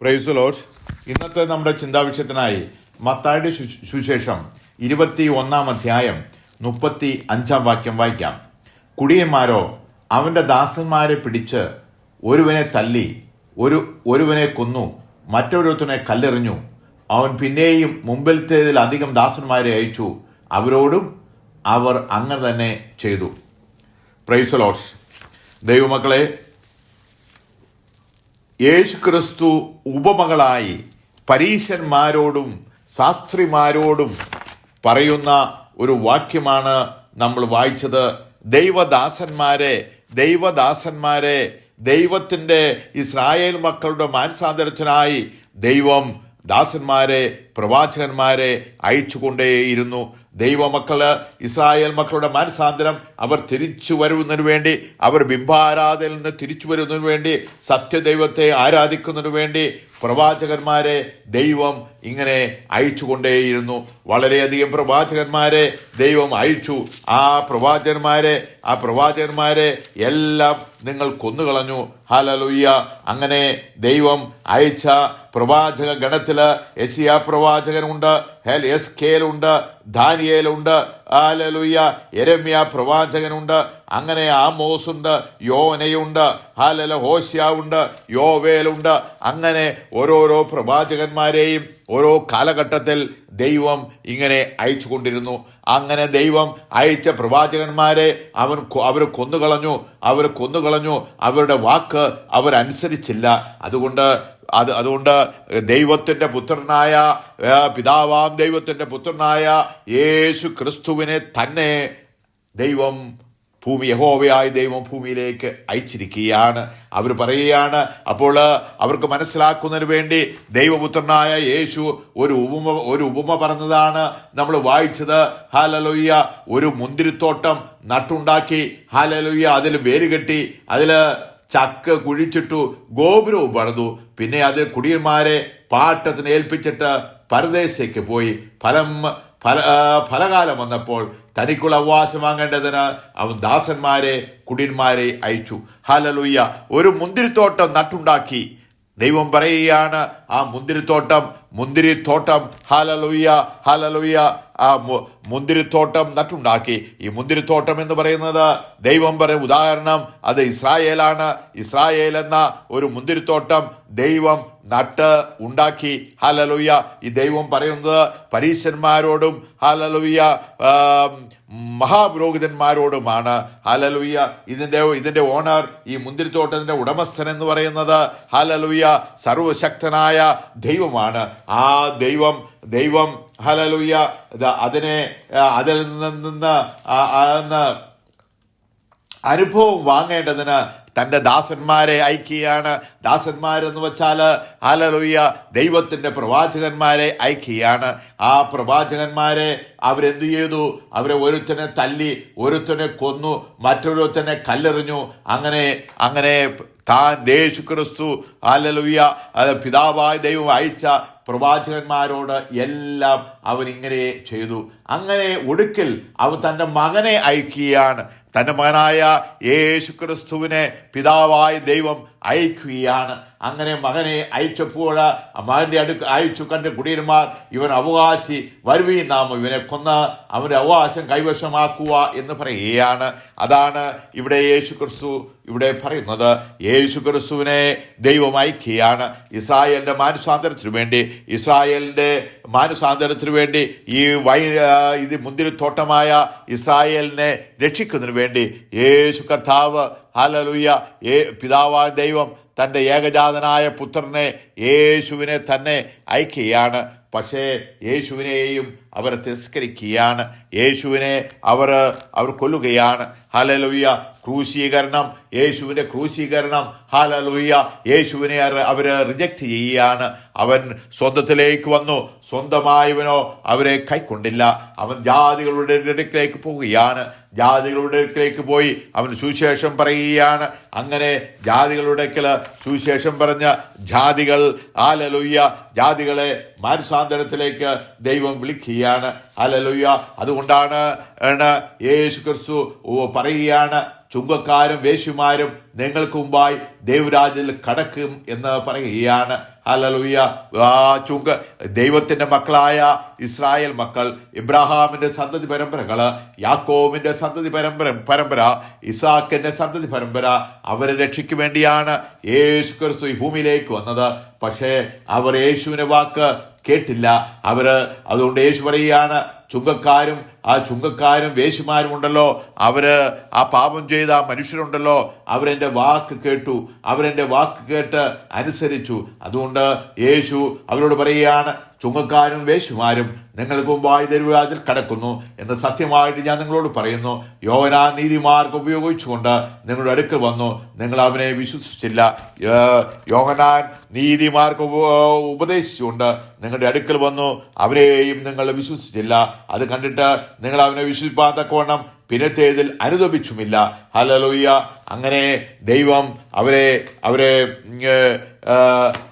Praise the Lord. ഇന്നത്തെ നമ്മുടെ ചിന്താവിഷയത്തിനായി മത്തായിയുടെ സുവിശേഷം 21 35 വാക്യം വായിക്കാം. കുടിയന്മാരോ അവന്റെ ദാസന്മാരെ പിടിച്ച് ഒരുവനെ തല്ലി, ഒരുവനെ കൊന്നു, മറ്റൊരുത്തനെ കല്ലെറിഞ്ഞു. അവൻ പിന്നെയും മുമ്പിലത്തേതിലധികം ദാസന്മാരെ അയച്ചു. അവരോടും അവർ അങ്ങനെ തന്നെ ചെയ്തു. Praise the Lord. ദൈവമക്കളെ, യേശു ക്രിസ്തു ഉപമകളായി പരീശന്മാരോടും ശാസ്ത്രിമാരോടും പറയുന്ന ഒരു വാക്യമാണ് നമ്മൾ വായിച്ചത്. ദൈവദാസന്മാരെ ദൈവത്തിൻ്റെ ഇസ്രായേൽ മക്കളുടെ മാനസാന്തരത്തിനായി ദൈവം ദാസന്മാരെ, പ്രവാചകന്മാരെ അയച്ചുകൊണ്ടേയിരുന്നു. ദൈവമക്കള്, ഇസ്രായേൽ മക്കളുടെ മാനസാന്തരം, അവർ തിരിച്ചു വരുന്നതിന് വേണ്ടി, അവർ ബിംബാരാധനയിൽ നിന്ന് തിരിച്ചു വരുന്നതിന് വേണ്ടി, സത്യദൈവത്തെ ആരാധിക്കുന്നതിന് വേണ്ടി പ്രവാചകന്മാരെ ദൈവം ഇങ്ങനെ അയച്ചുകൊണ്ടേയിരുന്നു. വളരെയധികം പ്രവാചകന്മാരെ ദൈവം അയച്ചു. ആ പ്രവാചകന്മാരെ എല്ലാം നിങ്ങൾ കൊന്നുകളഞ്ഞു. ഹല്ലേലൂയ. അങ്ങനെ ദൈവം അയച്ച പ്രവാചക ഗണത്തില് യെശയ്യാ പ്രവാചകനുണ്ട്, എസ്കേലുണ്ട്, ദാനിയേലുണ്ട്, ഹല്ലേലൂയ, യെരമ്യ പ്രവാചകനുണ്ട്, അങ്ങനെ ആമോസുണ്ട്, യോനയുണ്ട്, ഹോശിയാവുണ്ട്, യോവേലുണ്ട്. അങ്ങനെ ഓരോരോ പ്രവാചകന്മാരെയും ഓരോ കാലഘട്ടത്തിൽ ദൈവം ഇങ്ങനെ അയച്ചുകൊണ്ടിരുന്നു. അങ്ങനെ ദൈവം അയച്ച പ്രവാചകന്മാരെ അവർ കൊന്നുകളഞ്ഞു. അവരുടെ വാക്ക് അവരനുസരിച്ചില്ല. അതുകൊണ്ട് ദൈവത്തിൻ്റെ പുത്രനായ പിതാവാം ദൈവത്തിൻ്റെ പുത്രനായ യേശു ക്രിസ്തുവിനെ തന്നെ ദൈവം യഹോവയായ ദൈവം ഭൂമിയിലേക്ക് അയച്ചിരിക്കുകയാണ്. അവർ പറയുകയാണ്, അപ്പോൾ അവർക്ക് മനസ്സിലാക്കുന്നതിന് വേണ്ടി ദൈവപുത്രനായ യേശു ഒരു ഉപമ പറഞ്ഞതാണ് നമ്മൾ വായിച്ചത്. ഹല്ലേലൂയ. ഒരു മുന്തിരിത്തോട്ടം നട്ടുണ്ടാക്കി, ഹല്ലേലൂയ, അതിൽ വേര് കെട്ടി, അതിൽ ചക്ക് കുഴിച്ചിട്ടു, ഗോപുരവും പണിതു. പിന്നെ അതിൽ കുടിയന്മാരെ പാട്ടത്തിന് ഏൽപ്പിച്ചിട്ട് പരദേശേക്ക് പോയി. ഫലകാലം വന്നപ്പോൾ തനിക്കുള്ള അവകാശം വാങ്ങേണ്ടതിന് അവൻ ദാസന്മാരെ, കുടിയന്മാരെ അയച്ചു. ഹല്ലേലൂയ. ഒരു മുന്തിരിത്തോട്ടം നട്ടുണ്ടാക്കി. ദൈവം പറയുകയാണ്, ആ മുന്തിരിത്തോട്ടം ഹല്ലേലൂയ, ആ മുന്തിരിത്തോട്ടം നട്ടുണ്ടാക്കി. ഈ മുന്തിരിത്തോട്ടം എന്ന് പറയുന്നത് ദൈവം പറയും ഉദാഹരണം, അത് ഇസ്രായേലാണ്. ഇസ്രായേൽ എന്ന ഒരു മുന്തിരിത്തോട്ടം ദൈവം നട്ട് ഉണ്ടാക്കി. ഹല്ലേലൂയ. ഈ ദൈവം പറയുന്നത് പരീശന്മാരോടും ഹല്ലേലൂയ മഹാപുരോഹിതന്മാരോടുമാണ്. ഹല്ലേലൂയ. ഇതിന്റെ ഓണർ, ഈ മുന്തിരിത്തോട്ടത്തിന്റെ ഉടമസ്ഥൻ എന്ന് പറയുന്നത് ഹല്ലേലൂയ സർവശക്തനായ ദൈവമാണ്. ആ ദൈവം ഹല്ലേലൂയ അതിൽ നിന്ന് അനുഭവം വാങ്ങേണ്ടതിന് തൻ്റെ ദാസന്മാരെ അയക്കുകയാണ്. ദാസന്മാരെന്ന് വെച്ചാൽ ഹല്ലേലൂയ ദൈവത്തിൻ്റെ പ്രവാചകന്മാരെ അയക്കുകയാണ്. ആ പ്രവാചകന്മാരെ അവരെന്തു ചെയ്തു? അവരെ ഒരുത്തനെ തല്ലി, ഒരുത്തനെ കൊന്നു, മറ്റൊരുത്തനെ കല്ലെറിഞ്ഞു. അങ്ങനെ താൻ യേശു ക്രിസ്തു ഹല്ലേലൂയ പിതാവായ ദൈവം അയച്ച പ്രവാചകന്മാരോട് എല്ലാം അവൻ ഇങ്ങനെ ചെയ്തു. അങ്ങനെ ഒടുക്കിൽ അവൻ തൻ്റെ മകനെ അയക്കുകയാണ്. തൻ്റെ മകനായ യേശു ക്രിസ്തുവിനെ പിതാവായ ദൈവം അയക്കുകയാണ്. അങ്ങനെ മകനെ അയച്ചപ്പോൾ മകൻ്റെ അയച്ചു കണ്ട കുടിയന്മാർ, ഇവൻ അവകാശി, വരുവീൻ നാം ഇവനെ കൊന്ന് അവൻ്റെ അവകാശം കൈവശമാക്കുക എന്ന് പറയുകയാണ്. അതാണ് ഇവിടെ യേശു ക്രിസ്തു ഇവിടെ പറയുന്നത്. യേശു ക്രിസ്തുവിനെ ദൈവം അയക്കുകയാണ് ഇസ്രായേലിൻ്റെ മാനസാന്തരത്തിനു വേണ്ടി, ഇത് മുന്തിരിത്തോട്ടമായ ഇസ്രായേലിനെ രക്ഷിക്കുന്നതിന് വേണ്ടി യേശു കർത്താവ് ഹല്ലേലൂയ പിതാവായ ദൈവം തൻ്റെ ഏകജാതനായ പുത്രനെ യേശുവിനെ തന്നെ അയക്കുകയാണ്. പക്ഷേ യേശുവിനെയും അവർ തിരസ്കരിക്കുകയാണ്. യേശുവിനെ അവർ കൊല്ലുകയാണ്. ഹല്ലേലൂയ. യേശുവിൻ്റെ ക്രൂശീകരണം ഹല്ലേലൂയ യേശുവിനെ അവർ റിജക്റ്റ് ചെയ്യുകയാണ്. അവൻ സ്വന്തത്തിലേക്ക് വന്നു, സ്വന്തമായവനോ അവരെ കൈക്കൊണ്ടില്ല. അവൻ ജാതികളുടെ ഇടയ്ക്കിലേക്ക് പോവുകയാണ്. ജാതികളുടെ ഇടയ്ക്കിലേക്ക് പോയി അവൻ സുവിശേഷം പറയുകയാണ്. അങ്ങനെ ജാതികളുടെ സുവിശേഷം പറഞ്ഞ ജാതികളെ മാനസാന്തരത്തിലേക്ക് ദൈവം വിളിക്കുകയാണ്. ഹല്ലേലൂയ. അതുകൊണ്ടാണ് യേശു ക്രിസ്തു പറയുകയാണ്, ചുങ്കക്കാരും വേശ്യമാരും നിങ്ങൾക്ക് മുമ്പായി ദൈവരാജ്യത്തിൽ കടക്കും എന്ന് പറയുകയാണ്. ഹല്ലേലൂയ. ആ ദൈവത്തിന്റെ മക്കളായ ഇസ്രായേൽ മക്കൾ, ഇബ്രാഹാമിന്റെ സന്തതി പരമ്പരകള്, യാക്കോബിന്റെ സന്തതി പരമ്പര, ഇസാക്കിന്റെ സന്തതി പരമ്പര, അവരെ രക്ഷയ്ക്ക് വേണ്ടിയാണ് യേശു ക്രിസ്തു ഈ ഭൂമിയിലേക്ക് വന്നത്. പക്ഷേ അവർ യേശുവിന്റെ വാക്ക് കേട്ടില്ല. അതുകൊണ്ട് യേശു പറയുകയാണ്, ചുങ്കക്കാരും വേശ്യമാരും ഉണ്ടല്ലോ, ആ പാപം ചെയ്ത മനുഷ്യരുണ്ടല്ലോ, അവരെന്റെ വാക്ക് കേട്ടു, അവരെന്റെ വാക്ക് കേട്ട് അനുസരിച്ചു. അതുകൊണ്ട് യേശു അവരോട് പറയുകയാണ്, ചുങ്കക്കാരും വേശ്യമാരും നിങ്ങൾക്ക് മുമ്പായി ദൈവരാജ്യത്തിൽ കടക്കുന്നു എന്ന് സത്യമായിട്ട് ഞാൻ നിങ്ങളോട് പറയുന്നു. യോഹന്നാൻ നീതിമാർഗം ഉപയോഗിച്ചുകൊണ്ട് നിങ്ങളുടെ അടുക്കൽ വന്നു, നിങ്ങൾ അവനെ വിശ്വസിച്ചില്ല. യോഹന്നാൻ നീതിമാർഗം ഉപദേശിച്ചുകൊണ്ട് നിങ്ങളുടെ അടുക്കൽ വന്നു, അവരെയും നിങ്ങൾ വിശ്വസിച്ചില്ല. അത് കണ്ടിട്ട് നിങ്ങൾ അവനെ വിശ്വസിപ്പാൻ തക്കവണ്ണം പിന്നത്തേതിൽ അനുദപിച്ചുമില്ല. ഹല്ലേലൂയ. അങ്ങനെ ദൈവം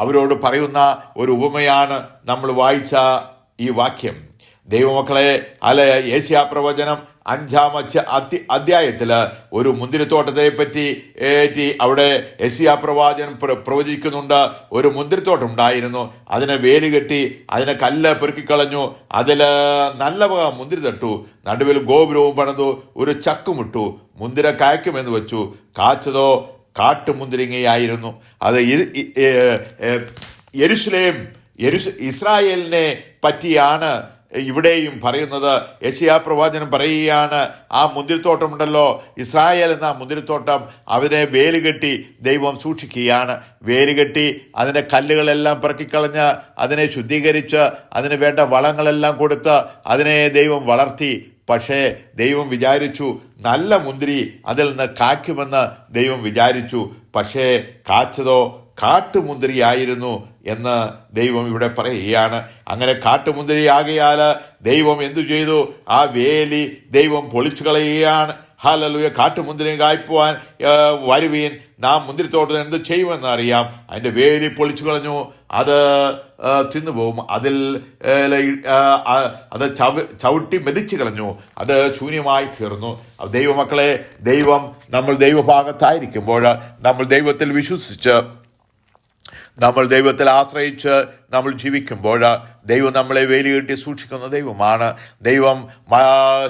അവരോട് പറയുന്ന ഒരു ഉപമയാണ് നമ്മൾ വായിച്ച ഈ വാക്യം. ദൈവമക്കളെ, യെശയ്യാ പ്രവചനം 5-ാം അധ്യായത്തില് ഒരു മുന്തിരിത്തോട്ടത്തെ പറ്റി അവിടെ യെശയ്യാ പ്രവാചകൻ പ്രവചിക്കുന്നുണ്ട്. ഒരു മുന്തിരിത്തോട്ടം ഉണ്ടായിരുന്നു, അതിനെ വേലി കെട്ടി, അതിനെ കല്ല് പെറുക്കിക്കളഞ്ഞു, അതില് നല്ല മുന്തിരി തട്ടു, നടുവിൽ ഗോപുരവും പണിതു, ഒരു ചക്കുമിട്ടു, മുന്തിര കായ്ക്കുമെന്ന് വെച്ചു. കാച്ചതോ കാട്ടുമുന്തിരിങ്ങയായിരുന്നു. അത് ഇസ്രായേലിനെ പറ്റിയാണ് ഇവിടെയും പറയുന്നത്. യെശയ്യാ പ്രവാചകൻ പറയുകയാണ്, ആ മുന്തിരിത്തോട്ടമുണ്ടല്ലോ, ഇസ്രായേൽ എന്ന മുന്തിരിത്തോട്ടം, അതിനെ വേലുകെട്ടി ദൈവം സൂക്ഷിക്കുകയാണ്. വേലുകെട്ടി അതിൻ്റെ കല്ലുകളെല്ലാം പെറുക്കിക്കളഞ്ഞ് അതിനെ ശുദ്ധീകരിച്ച് അതിന് വേണ്ട വളങ്ങളെല്ലാം കൊടുത്ത് അതിനെ ദൈവം വളർത്തി. പക്ഷേ ദൈവം വിചാരിച്ചു നല്ല മുന്തിരി അതിൽ നിന്ന് കായ്ക്കുമെന്ന് ദൈവം വിചാരിച്ചു. പക്ഷേ കാച്ചതോ കാട്ടുമുന്തിരിയായിരുന്നു എന്ന് ദൈവം ഇവിടെ പറയുകയാണ്. അങ്ങനെ കാട്ടുമുന്തിരിയാകയാൽ ദൈവം എന്തു ചെയ്തു? ആ വേലി ദൈവം പൊളിച്ചു കളയുകയാണ്. ഹല്ലേലൂയ. കാട്ടുമുന്തിരി കായ്പുവാൻ വരുവീൻ, നാം മുന്തിരിത്തോട്ടത്തിന് എന്ത് ചെയ്യുമെന്ന് അറിയാം. അതിൻ്റെ വേലി പൊളിച്ചു കളഞ്ഞു, അത് തിന്നുപോകും, അത് ചവിട്ടി മെതിച്ചു കളഞ്ഞു, അത് ശൂന്യമായി തീർന്നു. ദൈവമക്കളെ, നമ്മൾ ദൈവഭാഗത്തായിരിക്കുമ്പോൾ, നമ്മൾ ദൈവത്തിൽ വിശ്വസിച്ച്, നമ്മൾ ദൈവത്തിൽ ആശ്രയിച്ച് നമ്മൾ ജീവിക്കുമ്പോൾ ദൈവം നമ്മളെ വേലി കെട്ടി സൂക്ഷിക്കുന്ന ദൈവമാണ്. ദൈവം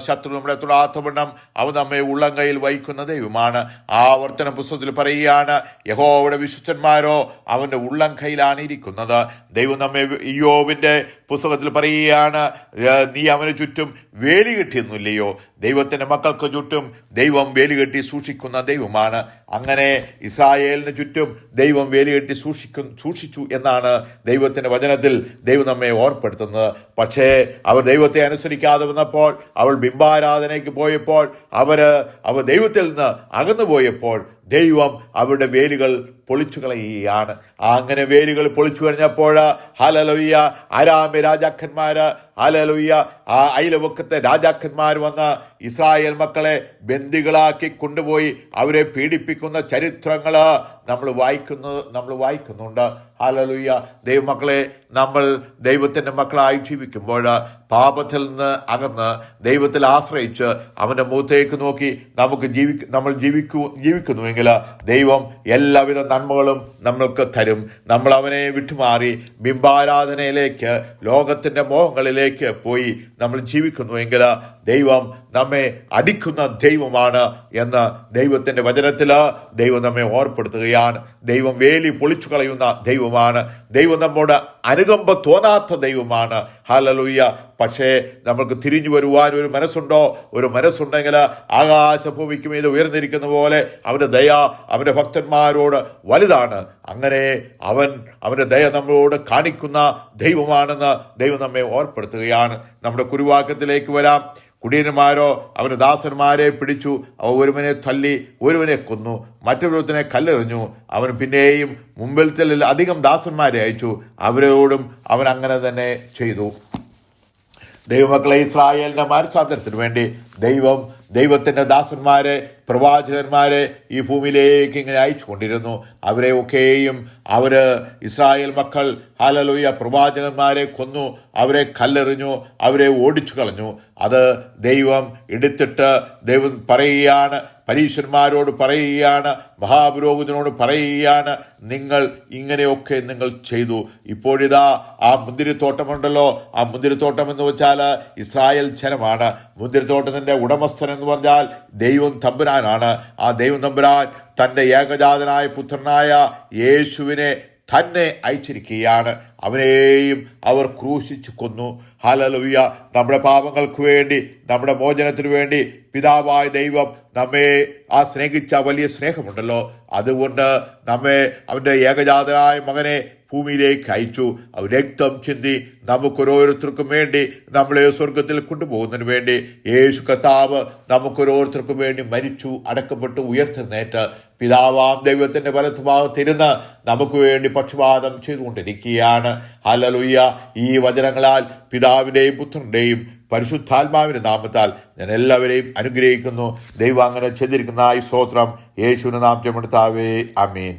ശത്രു നമ്മളെ തൊടാത്ത വണ്ണം അവൻ നമ്മെ ഉള്ളം കയ്യിൽ വഹിക്കുന്ന ദൈവമാണ്. ആവർത്തന പുസ്തകത്തിൽ പറയുകയാണ്, യഹോവയുടെ വിശുദ്ധന്മാരോ അവൻ്റെ ഉള്ളം കയ്യിലാണ് ഇരിക്കുന്നത്. ദൈവം നമ്മെ ഇയ്യോബിൻ്റെ പുസ്തകത്തിൽ പറയുകയാണ്, നീ അവന് ചുറ്റും വേലി കെട്ടിയൊന്നുമില്ലയോ? ദൈവത്തിൻ്റെ മക്കൾക്ക് ചുറ്റും ദൈവം വേലി കെട്ടി സൂക്ഷിക്കുന്ന ദൈവമാണ്. അങ്ങനെ ഇസ്രായേലിന് ചുറ്റും ദൈവം വേലി കെട്ടി സൂക്ഷിച്ചു എന്നാണ് ദൈവത്തിൻ്റെ വചനത്തിൽ ദൈവം നമ്മെ ഓർപ്പെടുത്തുന്നത്. പക്ഷേ അവർ ദൈവത്തെ അനുസരിക്കാതെ വന്നപ്പോൾ, അവൾ ബിംബാരാധനയ്ക്ക് പോയപ്പോൾ, അവർ ദൈവത്തിൽ നിന്ന് അകന്നു പോയപ്പോൾ ദൈവം അവരുടെ വേലുകൾ പൊളിച്ചു കളയുകയാണ്. അങ്ങനെ വേലുകൾ പൊളിച്ചു കഴിഞ്ഞപ്പോൾ ഹല്ലേലൂയ, അരാമ്യ രാജാക്കന്മാര്, ഹല്ലേലൂയ, ആ അയൽവക്കത്തെ രാജാക്കന്മാർ വന്ന് ഇസ്രായേൽ മക്കളെ ബന്ദികളാക്കി കൊണ്ടുപോയി അവരെ പീഡിപ്പിക്കുന്ന ചരിത്രങ്ങൾ നമ്മൾ വായിക്കുന്നുണ്ട്. ഹല്ലേലൂയ. ദൈവമക്കളെ, നമ്മൾ ദൈവത്തിൻ്റെ മക്കളായി ജീവിക്കുമ്പോൾ പാപത്തിൽ നിന്ന് അകന്ന് ദൈവത്തിൽ ആശ്രയിച്ച് അവൻ്റെ മുഖത്തേക്ക് നോക്കി നമ്മൾ ജീവിക്കുന്നുവെങ്കിൽ ദൈവം എല്ലാവിധ നന്മകളും നമ്മൾക്ക് തരും. നമ്മൾ അവനെ വിട്ടുമാറി ബിംബാരാധനയിലേക്ക്, ലോകത്തിൻ്റെ മോഹങ്ങളിലേക്ക് പോയി നമ്മൾ ജീവിക്കുന്നുവെങ്കിൽ ദൈവം നമ്മെ അടിക്കുന്ന ദൈവമാണ് എന്ന് ദൈവത്തിൻ്റെ വചനത്തിൽ ദൈവം നമ്മെ ഓർപ്പെടുത്തുകയാണ്. ദൈവം വേലി പൊളിച്ചു കളയുന്ന ദൈവമാണ്. ദൈവം നമ്മോട് അനുകമ്പ തോന്നാത്ത ദൈവമാണ്. ഹല്ലേലൂയ. പക്ഷേ നമുക്ക് തിരിഞ്ഞു വരുവാൻ ഒരു മനസ്സുണ്ടോ? ഒരു മനസ്സുണ്ടെങ്കിൽ ആകാശഭൂമിക്ക് മീതെ ഉയർന്നിരിക്കുന്ന പോലെ അവൻ്റെ ദയ അവൻ്റെ ഭക്തന്മാരോട് വലുതാണ്. അങ്ങനെ അവൻ്റെ ദയ നമ്മളോട് കാണിക്കുന്ന ദൈവമാണെന്ന് ദൈവം നമ്മെ ഓർപ്പെടുത്തുകയാണ്. നമ്മുടെ കുരുവാക്യത്തിലേക്ക് വരാം. കുടിയന്മാരോ അവൻ്റെ ദാസന്മാരെ പിടിച്ചു, ഒരുവനെ തല്ലി, ഒരുവനെ കൊന്നു, മറ്റൊരുവനെ കല്ലെറിഞ്ഞു. അവൻ പിന്നെയും മുമ്പിലത്തിൽ അധികം ദാസന്മാരെ അയച്ചു, അവരോടും അവൻ അങ്ങനെ തന്നെ ചെയ്തു. ദൈവമക്കളെ, ഇസ്രായേലിൻ്റെ മാനസാന്തരത്തിന് വേണ്ടി ദൈവത്തിൻ്റെ ദാസന്മാരെ പ്രവാചകന്മാരെ ഈ ഭൂമിയിലേക്ക് ഇങ്ങനെ അയച്ചു കൊണ്ടിരുന്നു. അവരെ ഒക്കെയും ഇസ്രായേൽ മക്കൾ ഹല്ലേലൂയ പ്രവാചകന്മാരെ കൊന്നു, അവരെ കല്ലെറിഞ്ഞു, അവരെ ഓടിച്ചു കളഞ്ഞു. അത് ദൈവം എടുത്തിട്ട് ദൈവം പറയുകയാണ്, പരീശന്മാരോട് പറയുകയാണ്, മഹാപുരോഹിതനോട് പറയുകയാണ്, നിങ്ങൾ ഇങ്ങനെയൊക്കെ നിങ്ങൾ ചെയ്തു. ഇപ്പോഴിതാ ആ മുന്തിരിത്തോട്ടമുണ്ടല്ലോ, ആ മുന്തിരിത്തോട്ടം എന്ന് വെച്ചാൽ ഇസ്രായേൽ ജനമാണ്. മുന്തിരിത്തോട്ടത്തിൻ്റെ ഉടമസ്ഥൻ എന്ന് പറഞ്ഞാൽ ദൈവം തമ്പുരാനാണ്. ആ ദൈവം തമ്പുരാൻ തൻ്റെ ഏകജാതനായ പുത്രനായ യേശുവിനെ തന്നെ അയച്ചിരിക്കുകയാണ്. അവനെയും അവർ ക്രൂശിച്ചു കൊന്നു. ഹല്ലേലൂയ. നമ്മുടെ പാപങ്ങൾക്ക് വേണ്ടി, നമ്മുടെ മോചനത്തിനു വേണ്ടി പിതാവായ ദൈവം നമ്മെ സ്നേഹിച്ച വലിയ സ്നേഹമുണ്ടല്ലോ, അതുകൊണ്ട് നമ്മെ അവൻ്റെ ഏകജാതനായ മകനെ ഭൂമിയിലേക്ക് അയച്ചു. അവൻ രക്തം ചിന്തി നമുക്കൊരോരുത്തർക്കും വേണ്ടി നമ്മളെ സ്വർഗത്തിൽ കൊണ്ടുപോകുന്നതിന് വേണ്ടി യേശു കർത്താവ് നമുക്കൊരോരുത്തർക്കും വേണ്ടി മരിച്ചു, അടക്കപ്പെട്ടു, ഉയർത്തെഴുന്നേറ്റ് പിതാവാം ദൈവത്തിൻ്റെ വലത്തുഭാഗത്തിരുന്ന് നമുക്ക് വേണ്ടി പക്ഷപാതം ചെയ്തുകൊണ്ടിരിക്കുകയാണ്. ഹല്ലേലൂയ. ഈ വചനങ്ങളാൽ പിതാവിൻ്റെയും പുത്രൻ്റെയും പരിശുദ്ധാത്മാവിൻ്റെ നാമത്താൽ ഞാൻ എല്ലാവരെയും അനുഗ്രഹിക്കുന്നു. ദൈവം അങ്ങനെ ചെയ്തിരിക്കുന്ന ഈ സ്തോത്രം യേശുവിൻ്റെ നാമത്തിൽ കർത്താവേ, ആമേൻ.